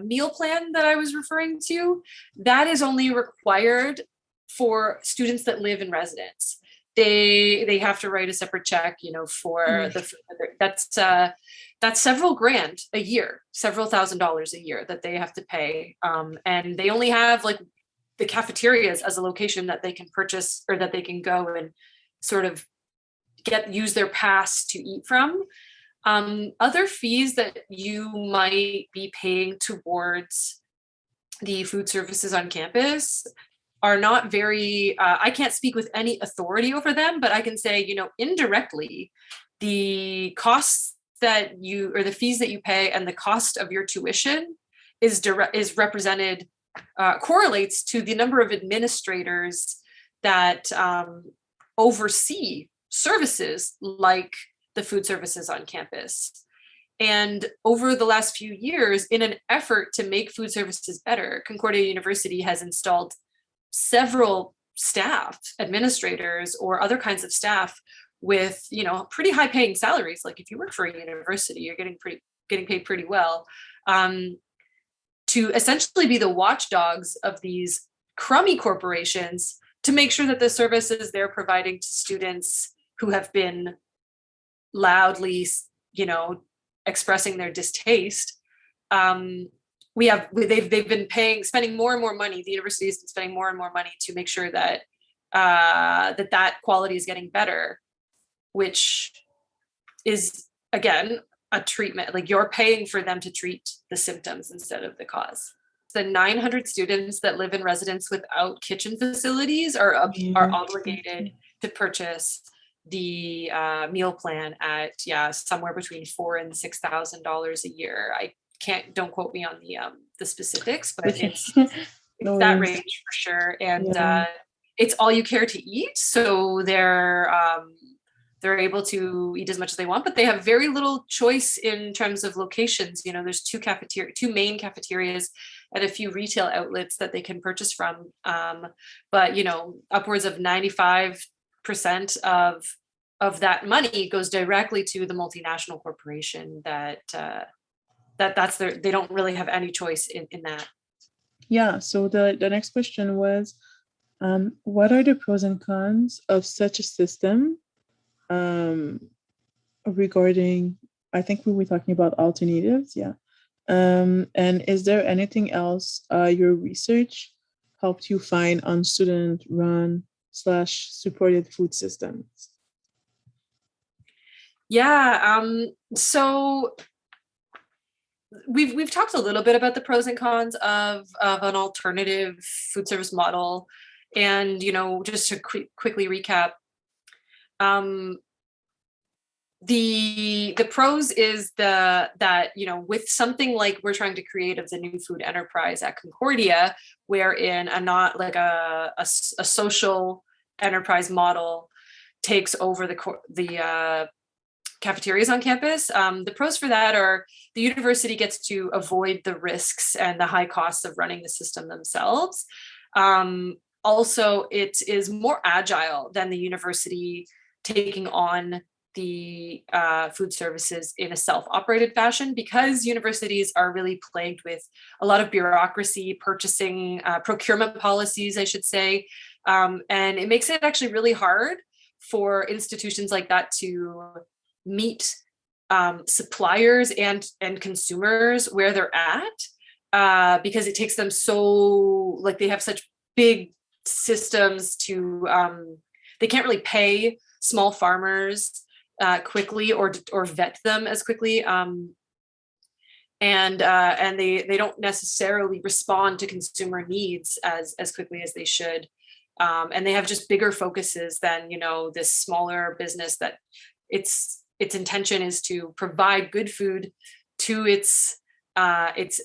meal plan that I was referring to, that is only required for students that live in residence. They have to write a separate check, for the food. That's several grand a year, several $1,000s a year that they have to pay. And they only have like the cafeterias as a location that they can purchase, or that they can go and sort of use their pass to eat from. Other fees that you might be paying towards the food services on campus are not very, I can't speak with any authority over them, but I can say, indirectly, the costs that the fees that you pay and the cost of your tuition is represented, correlates to the number of administrators that oversee services like the food services on campus. And over the last few years, in an effort to make food services better, Concordia University has installed several staff, administrators, or other kinds of staff with, pretty high paying salaries. Like if you work for a university, you're getting paid pretty well, to essentially be the watchdogs of these crummy corporations to make sure that the services they're providing to students who have been loudly, expressing their distaste. They've been spending more and more money. The university has been spending more and more money to make sure that that quality is getting better, which is, again, a treatment. Like, you're paying for them to treat the symptoms instead of the cause. The 900 students that live in residence without kitchen facilities are obligated to purchase the meal plan at somewhere between $4,000 and $6,000 a year. Don't quote me on the specifics, but it's that range for sure. And it's all you care to eat, so they're able to eat as much as they want, but they have very little choice in terms of locations. There's two main cafeterias and a few retail outlets that they can purchase from. But upwards of 95% of that money goes directly to the multinational corporation they don't really have any choice in that. Yeah. So the next question was, what are the pros and cons of such a system? Regarding, I think we were talking about alternatives. Yeah. And is there anything else your research helped you find on student-run / supported food systems? Yeah. So we've talked a little bit about the pros and cons of an alternative food service model, and just to quickly recap, the pros is that with something like we're trying to create of the new food enterprise at Concordia, wherein a social enterprise model takes over the cafeterias on campus. The pros for that are the university gets to avoid the risks and the high costs of running the system themselves. Also, it is more agile than the university taking on the food services in a self-operated fashion, because universities are really plagued with a lot of bureaucracy, purchasing, procurement policies, I should say. And it makes it actually really hard for institutions like that to meet suppliers and consumers where they're at, because it takes them they have such big systems to, they can't really pay small farmers quickly or vet them as quickly, and they don't necessarily respond to consumer needs as quickly as they should, and they have just bigger focuses than this smaller business that its intention is to provide good food to its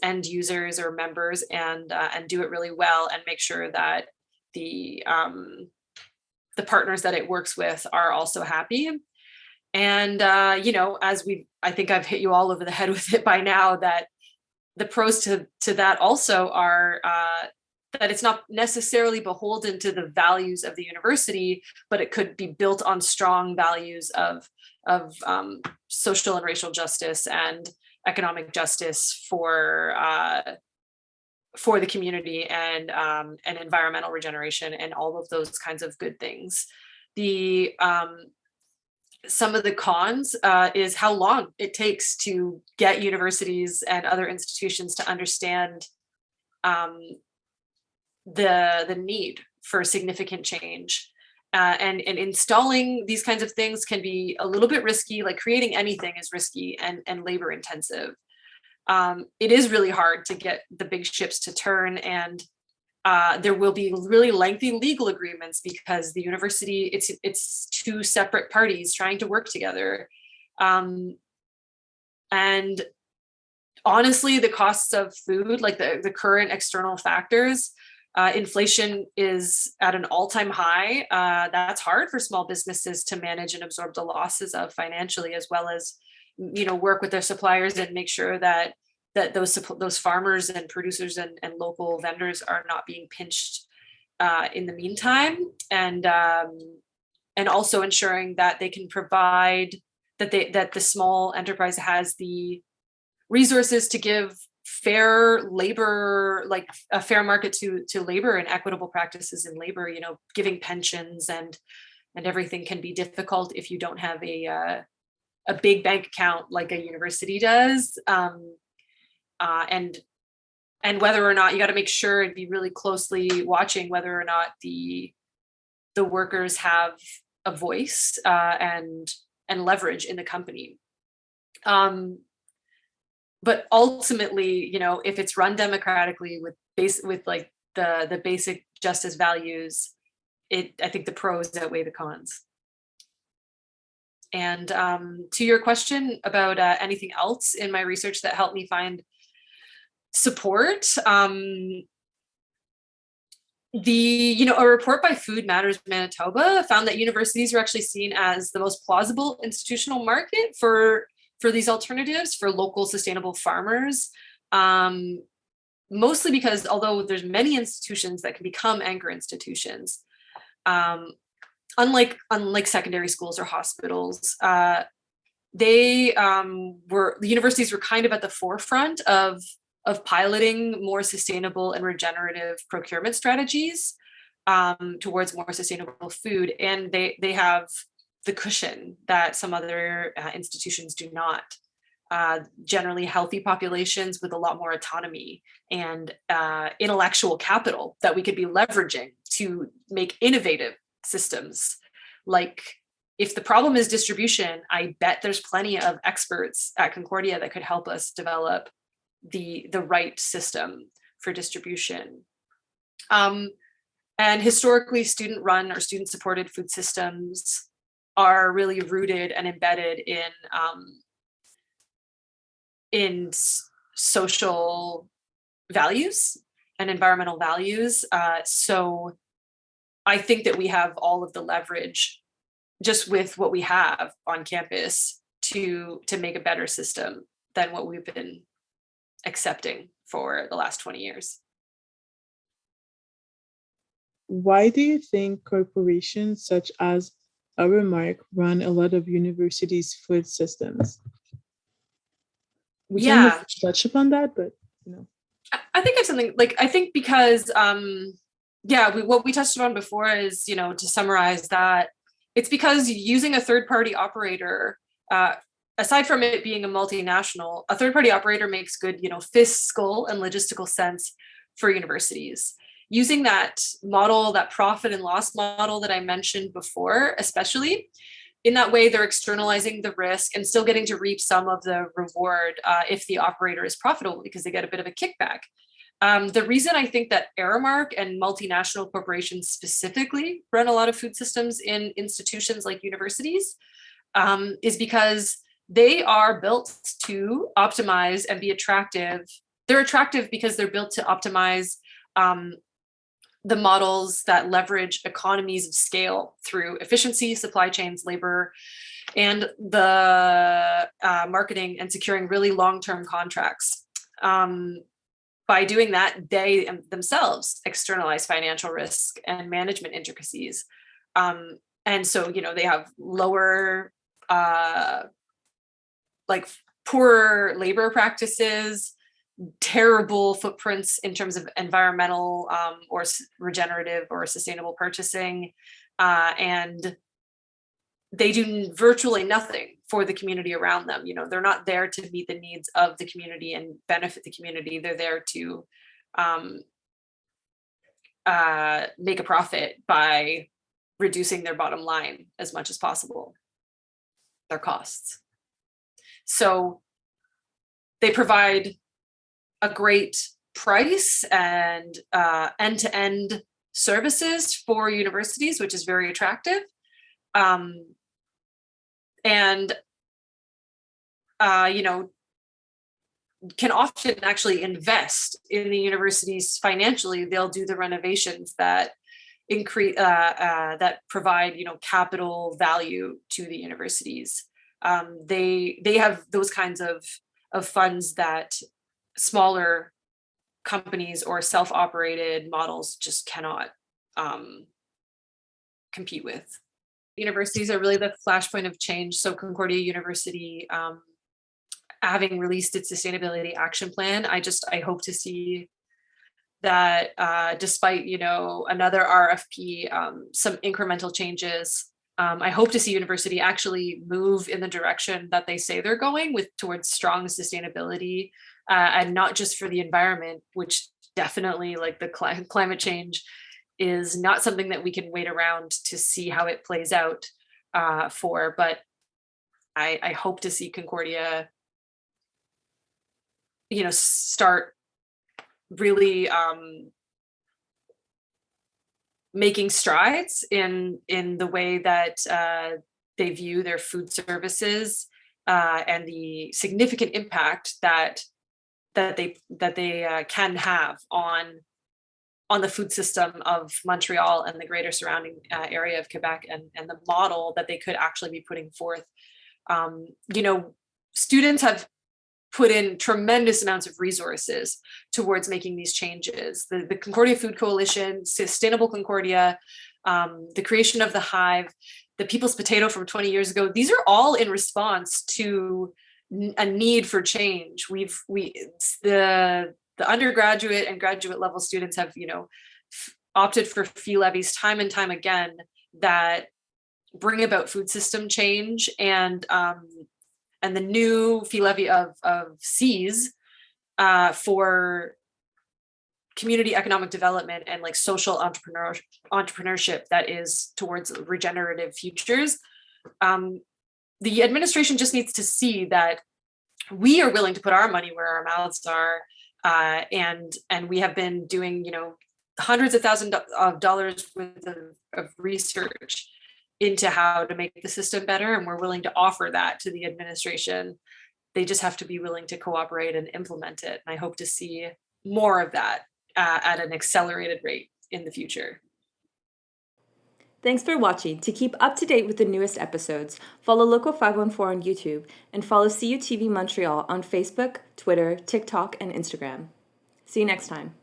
end users or members, and do it really well, and make sure that the partners that it works with are also happy. And I think I've hit you all over the head with it by now, that the pros to that also are that it's not necessarily beholden to the values of the university, but it could be built on strong values of social and racial justice and economic justice for the community, and environmental regeneration, and all of those kinds of good things. The some of the cons is how long it takes to get universities and other institutions to understand the need for significant change. And installing these kinds of things can be a little bit risky. Like creating anything is risky and labor intensive. It is really hard to get the big ships to turn, and there will be really lengthy legal agreements because the university, it's two separate parties trying to work together. And honestly, the costs of food, like the current external factors, inflation is at an all-time high. That's hard for small businesses to manage and absorb the losses of financially, as well as, work with their suppliers and make sure that those farmers and producers and local vendors are not being pinched in the meantime, and also ensuring that they can provide that the small enterprise has the resources to give fair labor, like a fair market to labor and equitable practices in labor. Giving pensions and everything can be difficult if you don't have a big bank account like a university does. And whether or not, you got to make sure and be really closely watching whether or not the workers have a voice and leverage in the company. But ultimately, if it's run democratically with like the basic justice values, I think the pros outweigh the cons. And to your question about anything else in my research that helped me find support, a report by Food Matters Manitoba found that universities are actually seen as the most plausible institutional market for these alternatives for local sustainable farmers, mostly because although there's many institutions that can become anchor institutions, unlike secondary schools or hospitals, the universities were kind of at the forefront of piloting more sustainable and regenerative procurement strategies towards more sustainable food, and they have the cushion that some other institutions do not. Generally healthy populations with a lot more autonomy and intellectual capital that we could be leveraging to make innovative systems. Like, if the problem is distribution, I bet there's plenty of experts at Concordia that could help us develop the right system for distribution. And historically, student-run or student-supported food systems are really rooted and embedded in social values and environmental values. So I think that we have all of the leverage just with what we have on campus to make a better system than what we've been accepting for the last 20 years. Why do you think corporations such as Aramark run a lot of universities' food systems? We can touch upon that, but I think I have something like, I think because what we touched on before is, to summarize that, it's because using a third-party operator, aside from it being a multinational, a third-party operator makes good, fiscal and logistical sense for universities. Using that model, that profit and loss model that I mentioned before, especially, in that way, they're externalizing the risk and still getting to reap some of the reward if the operator is profitable, because they get a bit of a kickback. The reason I think that Aramark and multinational corporations specifically run a lot of food systems in institutions like universities is because they are built to optimize and be attractive. They're attractive because they're built to optimize the models that leverage economies of scale through efficiency, supply chains, labor, and the marketing and securing really long-term contracts. By doing that, they themselves externalize financial risk and management intricacies. And so, they have lower, poor labor practices, terrible footprints in terms of environmental or regenerative or sustainable purchasing, and they do virtually nothing for the community around them. They're not there to meet the needs of the community and benefit the community. They're there to make a profit by reducing their bottom line as much as possible, their costs. So they provide a great price and end-to-end services for universities, which is very attractive. can often actually invest in the universities financially. They'll do the renovations that increase that provide capital value to the universities. They have those kinds of funds that smaller companies or self-operated models just cannot compete with. Universities are really the flashpoint of change. So Concordia University, having released its sustainability action plan, I hope to see that despite another RFP, some incremental changes. I hope to see university actually move in the direction that they say they're going towards strong sustainability, and not just for the environment, which definitely, like the climate change, is not something that we can wait around to see how it plays out for. But I hope to see Concordia, start really making strides in the way that they view their food services, and the significant impact that they can have on the food system of Montreal and the greater surrounding area of Quebec, and the model that they could actually be putting forth. Students have put in tremendous amounts of resources towards making these changes. The Concordia Food Coalition, Sustainable Concordia, the creation of the Hive, the People's Potato from 20 years ago, these are all in response to a need for change. The undergraduate and graduate level students have, opted for fee levies time and time again that bring about food system change, and the new fee levy of Cs for community economic development and like social entrepreneurship that is towards regenerative futures. The administration just needs to see that we are willing to put our money where our mouths are, and we have been doing hundreds of thousands of dollars worth of research into how to make the system better, and we're willing to offer that to the administration. They just have to be willing to cooperate and implement it. And I hope to see more of that at an accelerated rate in the future. Thanks for watching. To keep up to date with the newest episodes, follow Local 514 on YouTube and follow CUTV Montreal on Facebook, Twitter, TikTok, and Instagram. See you next time.